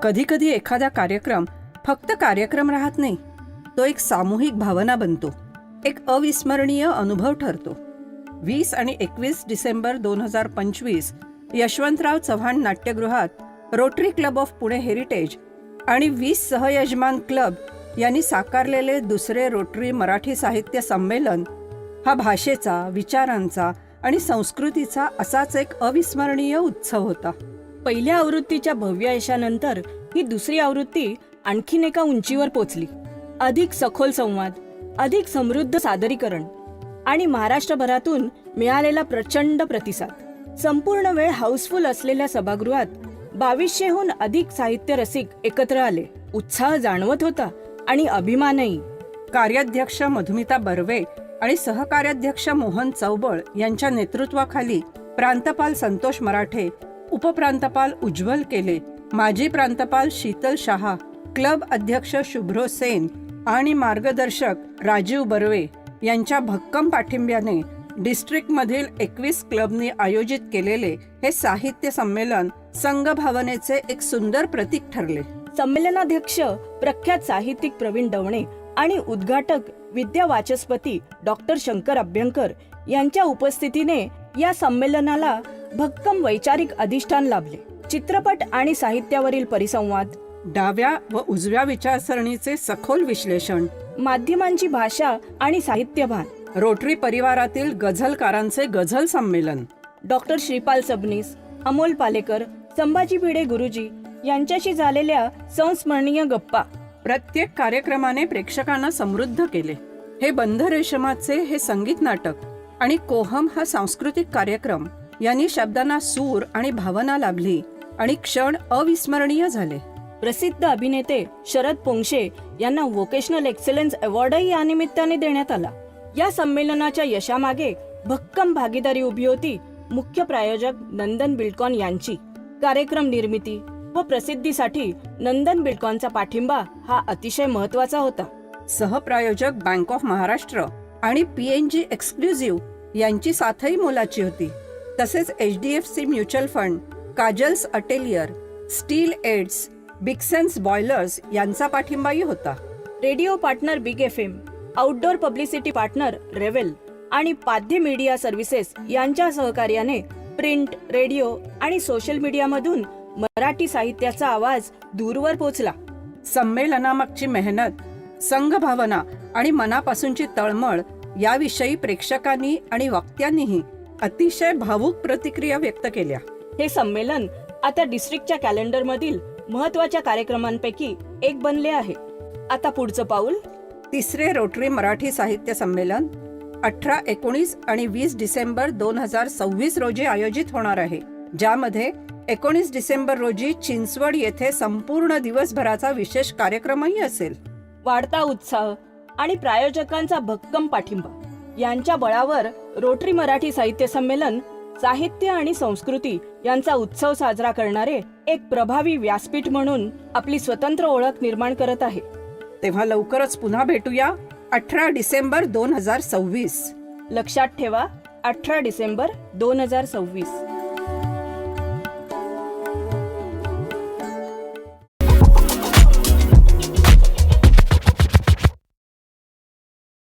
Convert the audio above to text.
कधीकधी एखादा कार्यक्रम फक्त कार्यक्रम राहत नाही, तो एक सामूहिक भावना बनतो, एक अविस्मरणीय अनुभव ठरतो. 20 आणि 21 डिसेंबर 2025 यशवंतराव चव्हाण नाट्यगृहात rotary club of Pune heritage आणि 20 सहयजमान क्लब यांनी साकारलेले दुसरे रोटरी मराठी साहित्य संमेलन हा भाषेचा, विचारांचा आणि संस्कृतीचा असाच एक अविस्मरणीय उत्सव होता. पहिल्या आवृत्तीच्या भव्य यशानंतर ही दुसरी आवृत्ती आणखीन एका उंचीवर पोचली. अधिक सखोल संवाद, अधिक समृद्ध सादरीकरण आणि महाराष्ट्रभरातून मिळालेला प्रचंड प्रतिसाद. संपूर्ण वेळ हाऊसफुल असलेल्या सभागृहात 2200हून अधिक साहित्य रसिक एकत्र आले. उत्साह जाणवत होता आणि अभिमानही. कार्याध्यक्ष मधुमिता बर्वे आणि सहकार्याध्यक्ष मोहन चौबळ यांच्या नेतृत्वाखाली प्रांतपाल संतोष मराठे, उपप्रांतपाल उज्ज्वल केले, माजी प्रांतपाल शीतल शहा, क्लब अध्यक्ष शुभ्रो सेन आणि मार्गदर्शक राजीव बर्वे यांच्या भक्कम पाठिंब्याने डिस्ट्रिक्टमधील 21 क्लबनी आयोजित केलेले हे साहित्य संमेलन संघभावनेचे एक सुंदर प्रतीक ठरले. संमेलनाध्यक्ष प्रख्यात साहित्यिक प्रवीण डवणे आणि उद्घाटक विद्या वाचस्पती डॉक्टर शंकर अभ्यंकर यांच्या उपस्थितीने या संमेलनाला भक्कम वैचारिक अधिष्ठान लाभले. चित्रपट आणि साहित्यावरील परिसंवाद, डाव्या व उजव्या विचारसरणीचे सखोल विश्लेषण, माध्यमांची भाषा आणि साहित्यभान, रोटरी परिवारातील गझलकारांचे गझल संमेलन, डॉक्टर श्रीपाल सबनीस, अमोल पालेकर, संभाजी भिडे गुरुजी यांच्याशी झालेल्या संस्मरणीय गप्पा. प्रत्येक कार्यक्रमाने प्रेक्षकांना समृद्ध केले. हे बंध रेशमाचे हे संगीत नाटक आणि कोहम हा सांस्कृतिक कार्यक्रम यांनी शब्दांना सूर आणि भावना लाभली आणि क्षण अविस्मरणीय झाले. प्रसिद्ध अभिनेते शरद पोंक्षे यांना व्होकेशनल एक्सलन्स अवॉर्डही या निमित्ताने देण्यात आला. या संमेलनाच्या यशामागे भक्कम भागीदारी उभी होती मुख्य प्रायोजक नंदन बिल्डकॉन यांची. कार्यक्रम निर्मिती व प्रसिद्धीसाठी नंदन बिल्डकॉनचा पाठिंबा हा अतिशय महत्वाचा होता. सहप्रायोजक बँक ऑफ महाराष्ट्र आणि PNG एक्सक्लुझिव्ह यांची साथही मोलाची होती. तसेच HDFC mutual fund, Kajal's atelier, steel aids, Bigsense boilers यांचा पाठिंबाही होता. Radio partner big FM, outdoor publicity partner Revel आणि पाध्य मीडिया सर्व्हिसेस यांच्या सहकार्याने प्रिंट, रेडिओ आणि सोशल मीडियामधून मराठी साहित्याचा आवाज दूरवर पोचला. संमेलनामागची मेहनत, संघभावना आणि मनापासूनची तळमळ याविषयी प्रेक्षकांनी आणि वक्त्यांनीही अतिशय भावूक प्रतिक्रिया व्यक्त केल्या. हे संमेलन आता डिस्ट्रिक्टच्या कॅलेंडरमधील महत्वाच्या कार्यक्रमांपैकी एक बनले आहे. आता पुढचं पाऊल. तिसरे रोटरी मराठी साहित्य संमेलन 18, 19 आणि 20 डिसेंबर 2026 रोजी आयोजित होणार आहे, ज्यामध्ये 19 डिसेंबर रोजी चिंचवड येथे संपूर्ण दिवसभराचा विशेष कार्यक्रमही असेल. वाढता उत्साह आणि प्रायोजकांचा भक्कम पाठिंबा यांच्या बळावर रोटरी मराठी साहित्य संमेलन साहित्य आणि संस्कृती यांचा उत्सव साजरा करणारे एक प्रभावी व्यासपीठ म्हणून आपली स्वतंत्र ओळख निर्माण करत आहे. तेव्हा लवकरच पुन्हा भेटूया. 18 डिसेंबर 2026. लक्षात ठेवा, 18 डिसेंबर 2026.